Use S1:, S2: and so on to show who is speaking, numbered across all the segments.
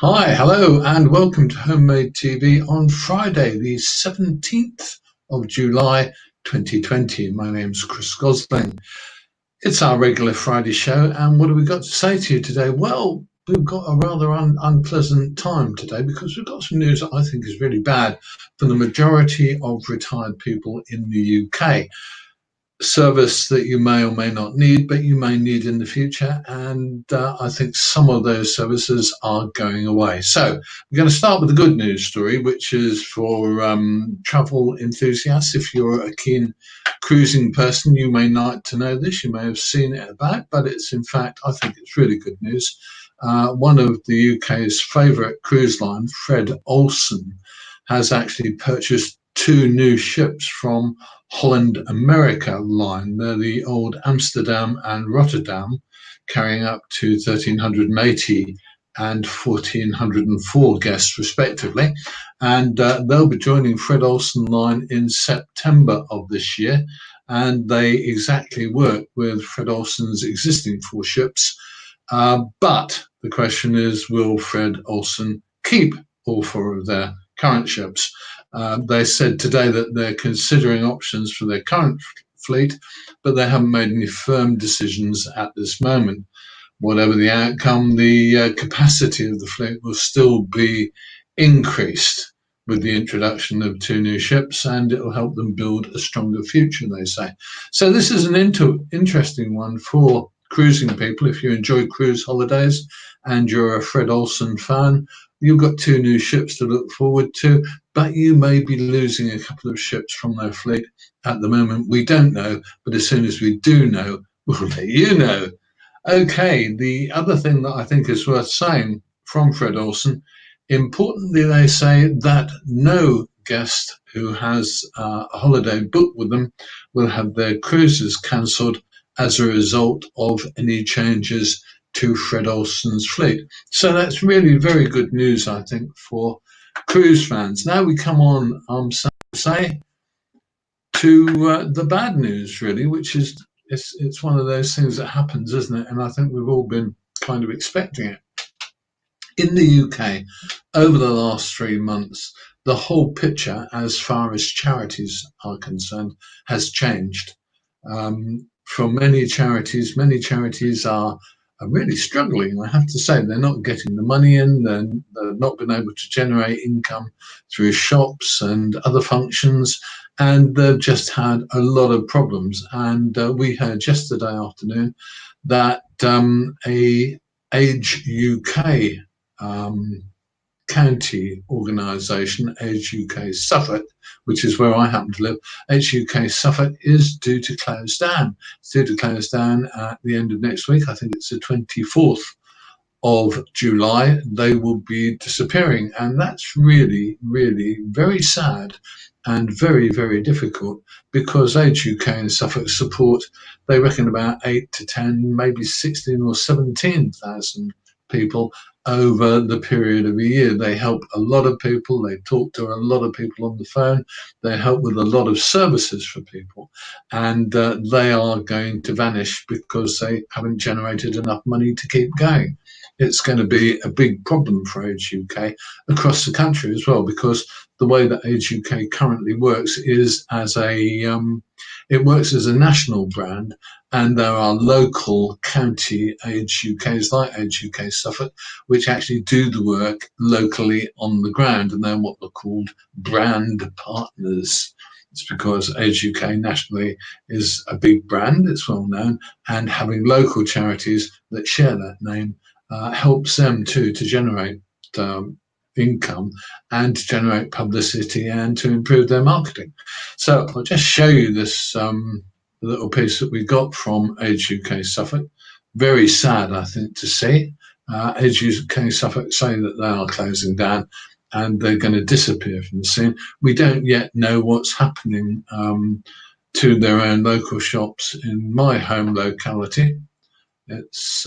S1: Hi, hello, and welcome to Homemade TV on Friday, the 17th of July 2020. My name's Chris Gosling. It's our regular Friday show, and what have we got to say to you today? Well, we've got a rather unpleasant time today because we've got some news that I think is really bad for the majority of retired people in the UK. Service that you may or may not need, but you may need in the future. And I think some of those services are going away. So we're going to start with the good news story, which is for travel enthusiasts. If you're a keen cruising person, you may like to know this. You may have seen it about, but it's in fact, I think it's really good news. One of the UK's favourite cruise line, Fred Olsen, has actually purchased two new ships from Holland America Line. They're the old Amsterdam and Rotterdam, carrying up to 1,380 and 1,404 guests, respectively. And they'll be joining Fred Olsen Line in September of this year. And they exactly work with Fred Olsen's existing four ships. But the question is, will Fred Olsen keep all four of their current ships? They said today that they're considering options for their current fleet, but they haven't made any firm decisions at this moment. Whatever the outcome, the capacity of the fleet will still be increased with the introduction of two new ships, and it will help them build a stronger future, they say. So this is an interesting one for cruising people. If you enjoy cruise holidays and you're a Fred Olsen fan, you've got two new ships to look forward to, but you may be losing a couple of ships from their fleet. At the moment, we don't know, but as soon as we do know, we'll let you know. Okay, the other thing that I think is worth saying from Fred Olsen, importantly, they say that no guest who has a holiday booked with them will have their cruises cancelled as a result of any changes to Fred Olsen's fleet. So that's really very good news, I think, for cruise fans. Now we come on, say, to the bad news, really, which is it's one of those things that happens, isn't it? And I think we've all been kind of expecting it. In the UK, over the last 3 months, the whole picture, as far as charities are concerned, has changed. For many charities are really struggling. I have to say, they're not getting the money in. They're not been able to generate income through shops and other functions, and they've just had a lot of problems. And we heard yesterday afternoon that a Age UK county organisation, Age UK Suffolk, which is where I happen to live, Age UK Suffolk is due to close down. It's due to close down at the end of next week. I think it's the 24th of July. They will be disappearing. And that's really, really very sad and very, very difficult because Age UK and Suffolk support, they reckon about 8 to 10, maybe 16 or 17,000 people over the period of a year. They help a lot of people. They talk to a lot of people on the phone. They help with a lot of services for people. And they are going to vanish because they haven't generated enough money to keep going. It's going to be a big problem for Age UK across the country as well, because the way that Age UK currently works is it works as a national brand, and there are local county Age UKs like Age UK Suffolk, which actually do the work locally on the ground, and they're what they're called brand partners. It's because Age UK nationally is a big brand, it's well known, and having local charities that share that name helps them too to generate income and to generate publicity and to improve their marketing. So I'll just show you this little piece that we got from Age UK Suffolk. Very sad, I think, to see. Age UK Suffolk say that they are closing down and they're going to disappear from the scene. We don't yet know what's happening to their own local shops in my home locality. It's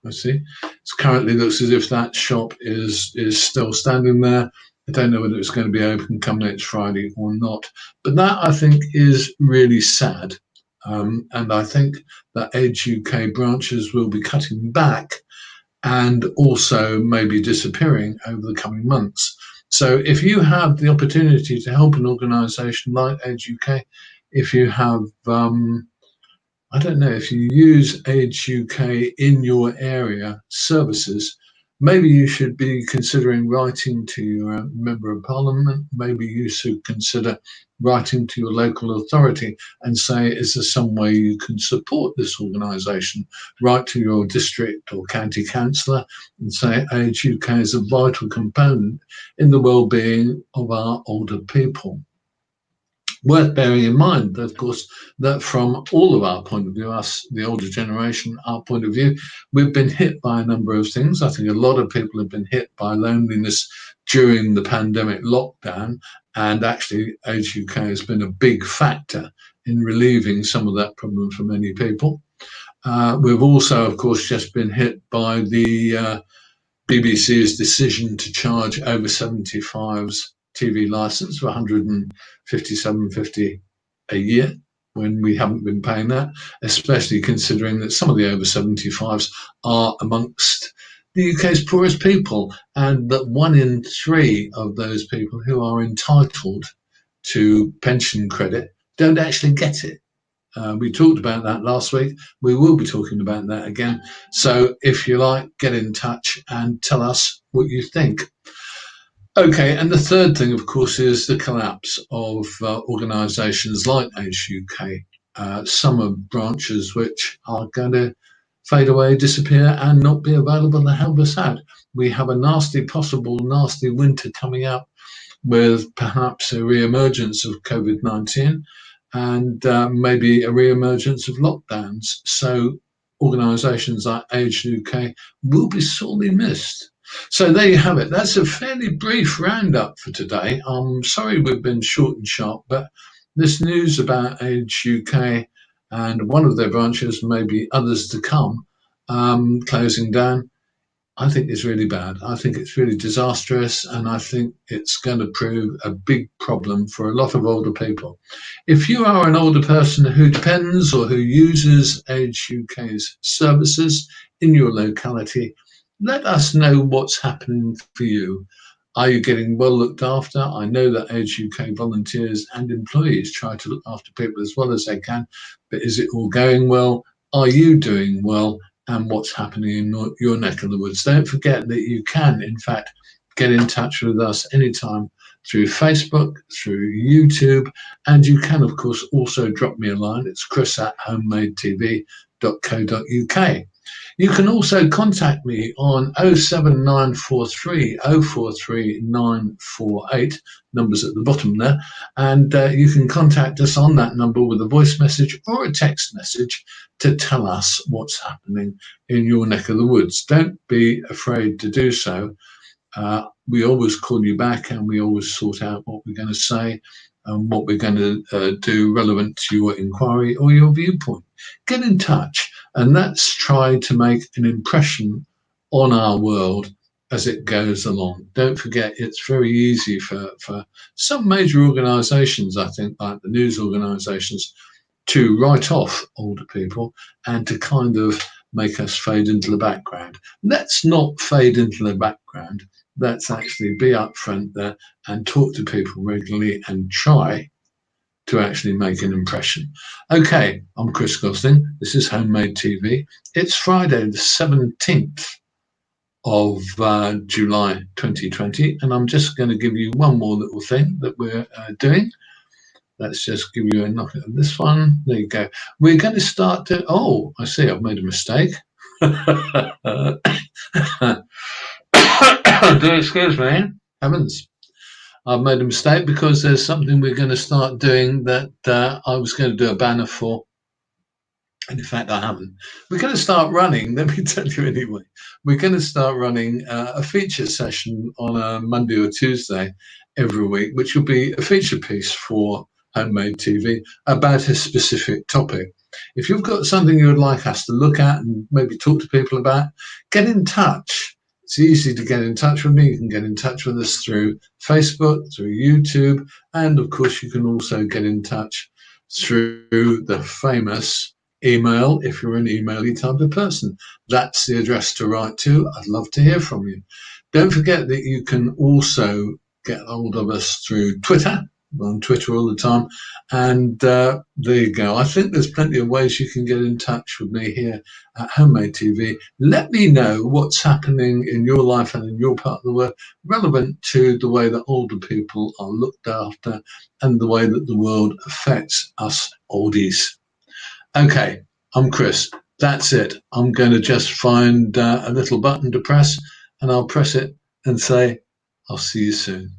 S1: I see. It currently looks as if that shop is still standing there. I don't know whether it's going to be open come next Friday or not. But that, I think, is really sad. And I think that Age UK branches will be cutting back and also maybe disappearing over the coming months. So if you have the opportunity to help an organisation like Age UK, if you have I don't know, if you use Age UK in your area services, maybe you should be considering writing to your member of parliament. Maybe you should consider writing to your local authority and say, is there some way you can support this organisation? Write to your district or county councillor and say Age UK is a vital component in the well-being of our older people. Worth bearing in mind, of course, that from all of our point of view, us, the older generation, our point of view, we've been hit by a number of things. I think a lot of people have been hit by loneliness during the pandemic lockdown, and actually Age UK has been a big factor in relieving some of that problem for many people. We've also, of course, just been hit by the BBC's decision to charge over 75's TV license for 157.50 a year when we haven't been paying that, especially considering that some of the over 75's are amongst the UK's poorest people, and that 1 in 3 of those people who are entitled to pension credit don't actually get it. We talked about that last week. We will be talking about that again. So if you like, get in touch and tell us what you think. Okay, and the third thing, of course, is the collapse of organisations like Age UK. Some of branches which are going to fade away, disappear, and not be available to help us out. We have a possible nasty winter coming up with perhaps a re-emergence of COVID-19 and maybe a re-emergence of lockdowns. So organisations like Age UK will be sorely missed. So there you have it. That's a fairly brief roundup for today. I'm sorry we've been short and sharp, but this news about Age UK and one of their branches, maybe others to come, closing down, I think it's really bad. I think it's really disastrous, and I think it's going to prove a big problem for a lot of older people. If you are an older person who depends or who uses Age UK's services in your locality, let us know what's happening for you. Are you getting well looked after? I know that Age UK volunteers and employees try to look after people as well as they can, but is it all going well? Are you doing well? And what's happening in your neck of the woods. Don't forget that you can, in fact, get in touch with us anytime through Facebook, through YouTube, and you can, of course, also drop me a line. It's chris@homemadetv.co.uk. You can also contact me on 07943 043 948, numbers at the bottom there, and you can contact us on that number with a voice message or a text message to tell us what's happening in your neck of the woods. Don't be afraid to do so. We always call you back and we always sort out what we're going to say and what we're going to do relevant to your inquiry or your viewpoint. Get in touch and let's try to make an impression on our world as it goes along. Don't forget, it's very easy for some major organisations, I think, like the news organisations, to write off older people and to kind of make us fade into the background. Let's not fade into the background. Let's actually be up front there and talk to people regularly and try to actually make an impression. Okay, I'm Chris Gosling. This is Homemade TV. It's Friday the 17th of July 2020, and I'm just going to give you one more little thing that we're doing. Let's just give you a knock at this one. There you go. We're going to start to, oh, I see I've made a mistake. Do excuse me. Heavens. I've made a mistake because there's something we're going to start doing that I was going to do a banner for. And in fact, I haven't. We're going to start running, let me tell you anyway, we're going to start running a feature session on a Monday or Tuesday every week, which will be a feature piece for Homemade TV about a specific topic. If you've got something you would like us to look at and maybe talk to people about, get in touch. It's easy to get in touch with me. You can get in touch with us through Facebook, through YouTube, and of course you can also get in touch through the famous email if you're an emaily type of person. That's the address to write to. I'd love to hear from you. Don't forget that you can also get hold of us through Twitter. We're on Twitter all the time. And there you go. I think there's plenty of ways you can get in touch with me here at Homemade TV. Let me know what's happening in your life and in your part of the world relevant to the way that older people are looked after and the way that the world affects us oldies. Okay, I'm Chris. That's it. I'm going to just find a little button to press, and I'll press it and say, I'll see you soon.